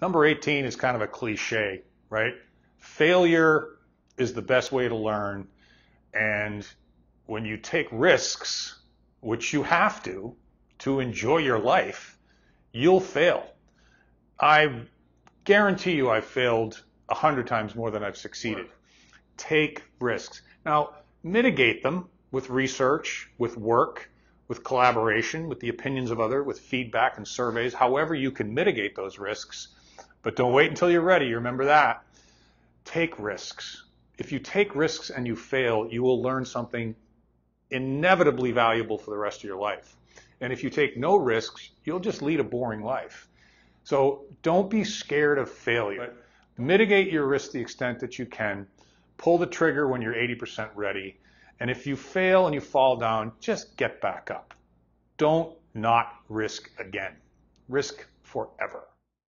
Number 18 is kind of a cliche, right? Failure is the best way to learn. And when you take risks, which you have to enjoy your life, you'll fail. I guarantee you I've failed 100 times more than I've succeeded. Take risks. Now, mitigate them with research, with work, with collaboration, with the opinions of others, with feedback and surveys, however you can mitigate those risks. But don't wait until you're ready. Remember that. Take risks. If you take risks and you fail, you will learn something inevitably valuable for the rest of your life. And if you take no risks, you'll just lead a boring life. So don't be scared of failure. Mitigate your risk to the extent that you can. Pull the trigger when you're 80% ready. And if you fail and you fall down, just get back up. Don't not risk again. Risk forever.